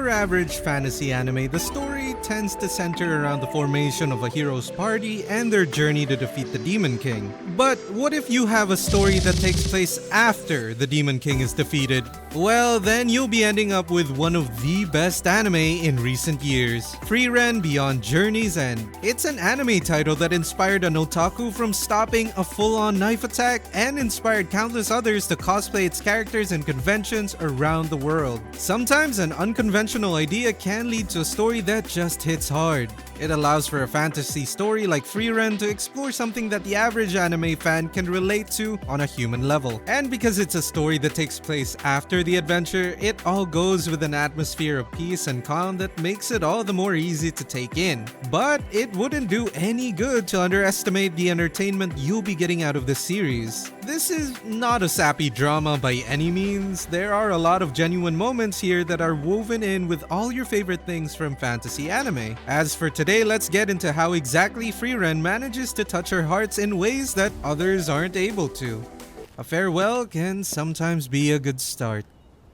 your average fantasy anime, the story tends to center around the formation of a hero's party and their journey to defeat the Demon King. But what if you have a story that takes place after the Demon King is defeated? Well, then you'll be ending up with one of the best anime in recent years, Frieren Beyond Journey's End. It's an anime title that inspired an otaku from stopping a full-on knife attack and inspired countless others to cosplay its characters in conventions around the world. Sometimes an unconventional idea can lead to a story that just hits hard. It allows for a fantasy story like Frieren to explore something that the average anime fan can relate to on a human level. And because it's a story that takes place after the adventure, it all goes with an atmosphere of peace and calm that makes it all the more easy to take in. But it wouldn't do any good to underestimate the entertainment you'll be getting out of this series. This is not a sappy drama by any means. There are a lot of genuine moments here that are woven in with all your favorite things from fantasy anime. As for today, let's get into how exactly Frieren manages to touch our hearts in ways that others aren't able to. A farewell can sometimes be a good start.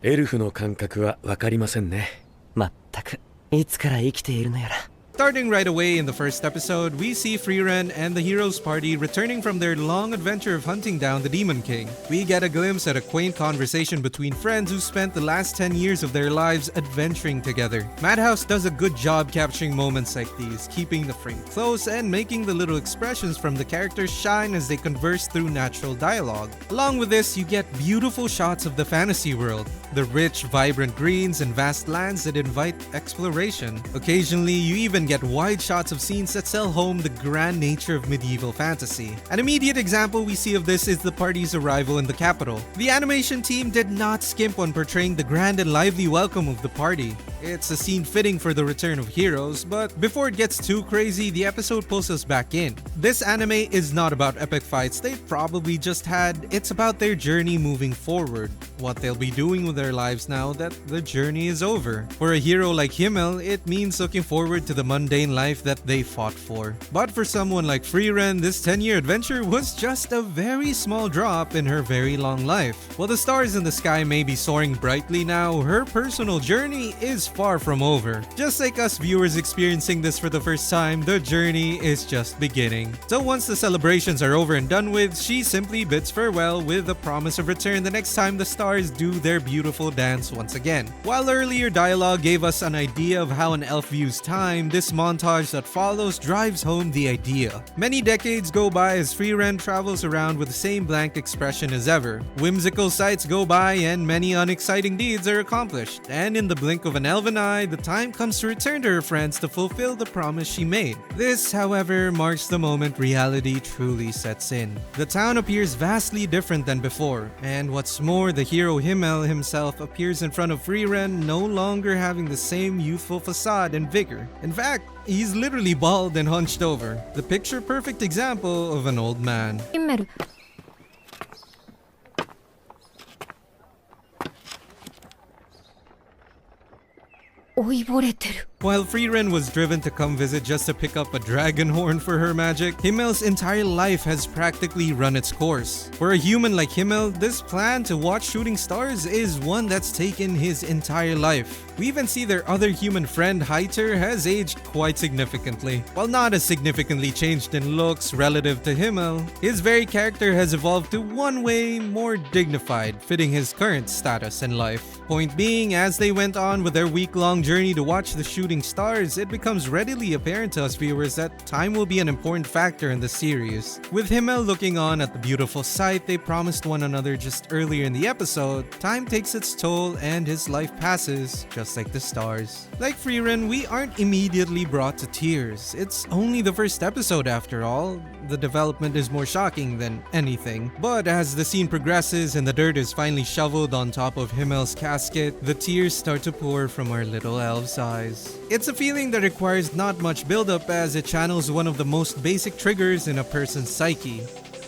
エルフの感覚はわかりませんね。まったく、いつから生きているのやら。 Starting right away in the first episode, we see Frieren and the hero's party returning from their long adventure of hunting down the Demon King. We get a glimpse at a quaint conversation between friends who spent the last 10 years of their lives adventuring together. Madhouse does a good job capturing moments like these, keeping the frame close and making the little expressions from the characters shine as they converse through natural dialogue. Along with this, you get beautiful shots of the fantasy world, the rich, vibrant greens and vast lands that invite exploration. Occasionally, you even get wide shots of scenes that sell home the grand nature of medieval fantasy. An immediate example we see of this is the party's arrival in the capital. The animation team did not skimp on portraying the grand and lively welcome of the party. It's a scene fitting for the return of heroes, but before it gets too crazy, the episode pulls us back in. This anime is not about epic fights they've probably just had, it's about their journey moving forward, what they'll be doing with their lives now that the journey is over. For a hero like Himmel, it means looking forward to the mundane life that they fought for. But for someone like Frieren, this 10-year adventure was just a very small drop in her very long life. While the stars in the sky may be soaring brightly now, her personal journey is far from over. Just like us viewers experiencing this for the first time, the journey is just beginning. So once the celebrations are over and done with, she simply bids farewell with the promise of return the next time the stars do their beautiful dance once again. While earlier dialogue gave us an idea of how an elf views time, this montage that follows drives home the idea. Many decades go by as Frieren travels around with the same blank expression as ever. Whimsical sights go by and many unexciting deeds are accomplished. And in the blink of an elven eye, the time comes to return to her friends to fulfill the promise she made. This, however, marks the moment reality truly sets in. The town appears vastly different than before, and what's more, the hero Himmel himself appears in front of Frieren no longer having the same youthful facade and vigor. In fact, he's literally bald and hunched over, the picture-perfect example of an old man. While Frieren was driven to come visit just to pick up a dragon horn for her magic, Himmel's entire life has practically run its course. For a human like Himmel, this plan to watch shooting stars is one that's taken his entire life. We even see their other human friend Heiter has aged quite significantly. While not as significantly changed in looks relative to Himmel, his very character has evolved to one way more dignified, fitting his current status in life. Point being, as they went on with their week-long journey to watch the shooting stars, it becomes readily apparent to us viewers that time will be an important factor in the series. With Himmel looking on at the beautiful sight they promised one another just earlier in the episode, time takes its toll and his life passes just like the stars. Like Frieren, we aren't immediately brought to tears. It's only the first episode after all. The development is more shocking than anything. But as the scene progresses and the dirt is finally shoveled on top of Himmel's casket, the tears start to pour from our little elf's eyes. It's a feeling that requires not much build-up as it channels one of the most basic triggers in a person's psyche.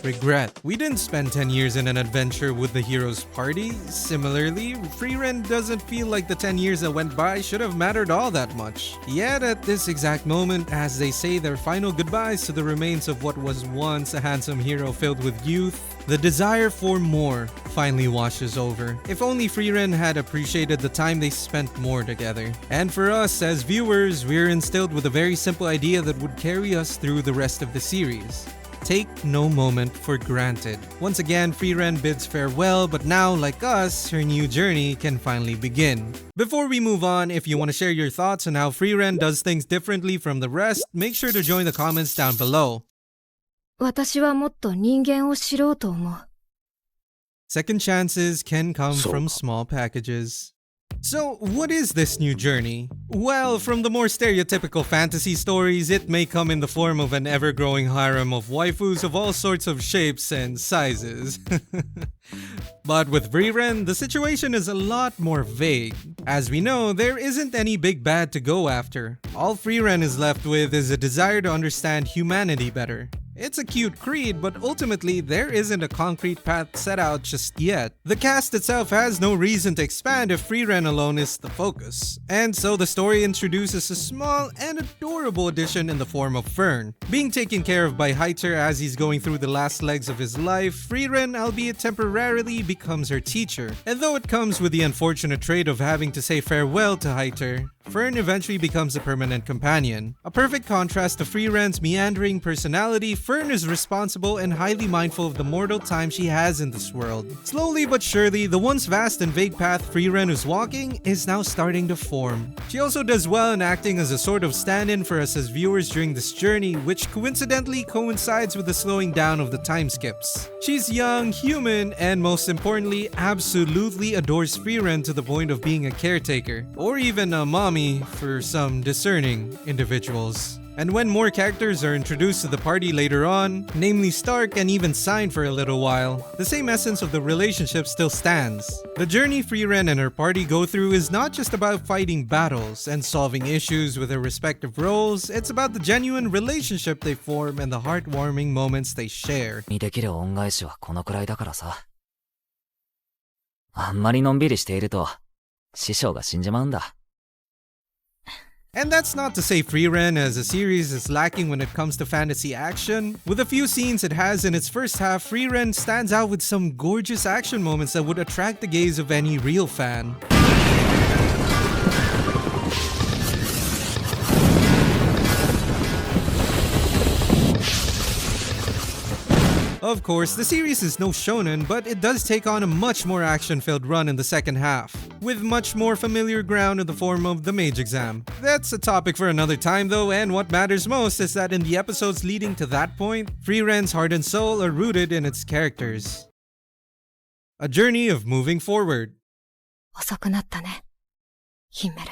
regret. We didn't spend 10 years in an adventure with the hero's party. Similarly, Frieren doesn't feel like the 10 years that went by should have mattered all that much. Yet at this exact moment, as they say their final goodbyes to the remains of what was once a handsome hero filled with youth, the desire for more finally washes over. If only Frieren had appreciated the time they spent more together. And for us as viewers, we're instilled with a very simple idea that would carry us through the rest of the series. Take no moment for granted. Once again, Frieren bids farewell, but now, like us, her new journey can finally begin. Before we move on, if you want to share your thoughts on how Frieren does things differently from the rest, make sure to join the comments down below. 私はもっと人間を知ろうと思う。 Second chances can come from small packages. So, what is this new journey? Well, from the more stereotypical fantasy stories, it may come in the form of an ever-growing harem of waifus of all sorts of shapes and sizes. But with Frieren, the situation is a lot more vague. As we know, there isn't any big bad to go after. All Frieren is left with is a desire to understand humanity better. It's a cute creed, but ultimately there isn't a concrete path set out just yet. The cast itself has no reason to expand if Frieren alone is the focus. And so the story introduces a small and adorable addition in the form of Fern. Being taken care of by Heiter as he's going through the last legs of his life, Frieren, albeit temporarily, becomes her teacher. And though it comes with the unfortunate trait of having to say farewell to Heiter, Fern eventually becomes a permanent companion. A perfect contrast to Frieren's meandering personality, Fern is responsible and highly mindful of the mortal time she has in this world. Slowly but surely, the once vast and vague path Frieren is walking is now starting to form. She also does well in acting as a sort of stand-in for us as viewers during this journey, which coincidentally coincides with the slowing down of the time skips. She's young, human, and most importantly, absolutely adores Frieren to the point of being a caretaker, or even a mommy for some discerning individuals. And when more characters are introduced to the party later on, namely Stark and even Sign for a little while, the same essence of the relationship still stands. The journey Frieren and her party go through is not just about fighting battles and solving issues with their respective roles, it's about the genuine relationship they form and the heartwarming moments they share. にできる恩返しはこのくらいだからさ。あんまりのんびりしていると、師匠が死んじまうんだ。 And that's not to say Frieren as a series is lacking when it comes to fantasy action. With a few scenes it has in its first half, Frieren stands out with some gorgeous action moments that would attract the gaze of any real fan. Of course, the series is no shonen, but it does take on a much more action-filled run in the second half, with much more familiar ground in the form of the mage exam. That's a topic for another time though, and what matters most is that in the episodes leading to that point, Frieren's heart and soul are rooted in its characters. A journey of moving forward. 遅くなったね、ヒンメル。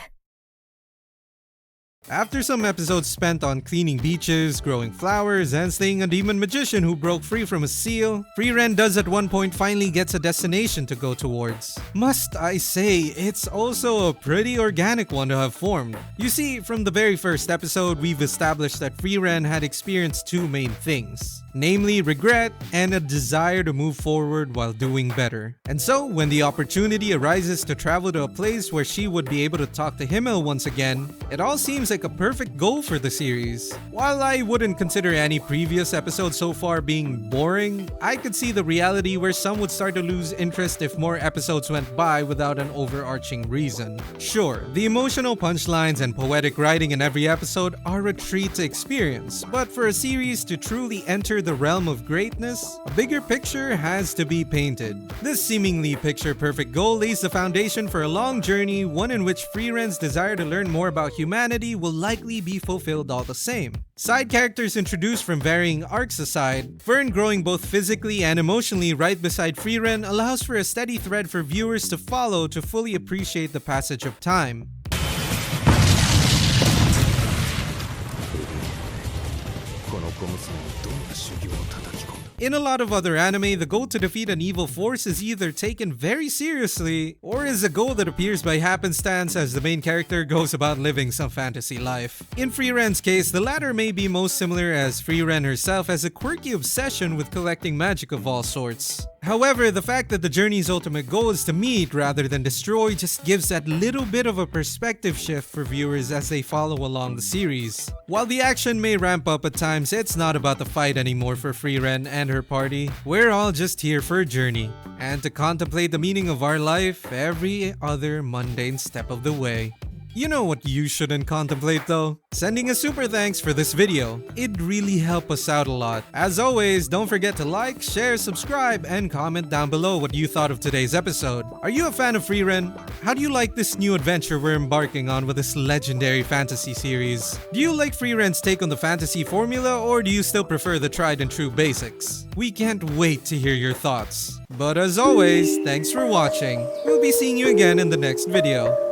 After some episodes spent on cleaning beaches, growing flowers, and slaying a demon magician who broke free from a seal, Frieren does at one point finally gets a destination to go towards. Must I say, it's also a pretty organic one to have formed. You see, from the very first episode, we've established that Frieren had experienced two main things. Namely regret and a desire to move forward while doing better. And so, when the opportunity arises to travel to a place where she would be able to talk to Himmel once again, it all seems like a perfect goal for the series. While I wouldn't consider any previous episode so far being boring, I could see the reality where some would start to lose interest if more episodes went by without an overarching reason. Sure, the emotional punchlines and poetic writing in every episode are a treat to experience, but for a series to truly enter the realm of greatness, a bigger picture has to be painted. This seemingly picture-perfect goal lays the foundation for a long journey, one in which Frieren's desire to learn more about humanity will likely be fulfilled all the same. Side characters introduced from varying arcs aside, Fern growing both physically and emotionally right beside Frieren allows for a steady thread for viewers to follow to fully appreciate the passage of time. この小娘にどんな修行を叩き込んだ。In a lot of other anime, the goal to defeat an evil force is either taken very seriously, or is a goal that appears by happenstance as the main character goes about living some fantasy life. In Frieren's case, the latter may be most similar, as Frieren herself has a quirky obsession with collecting magic of all sorts. However, the fact that the journey's ultimate goal is to meet rather than destroy just gives that little bit of a perspective shift for viewers as they follow along the series. While the action may ramp up at times, it's not about the fight anymore for Frieren and her party. We're all just here for a journey, and to contemplate the meaning of our life every other mundane step of the way. You know what you shouldn't contemplate though? Sending a super thanks for this video. It'd really help us out a lot. As always, don't forget to like, share, subscribe, and comment down below what you thought of today's episode. Are you a fan of Frieren? How do you like this new adventure we're embarking on with this legendary fantasy series? Do you like Frieren's take on the fantasy formula, or do you still prefer the tried and true basics? We can't wait to hear your thoughts. But as always, thanks for watching. We'll be seeing you again in the next video.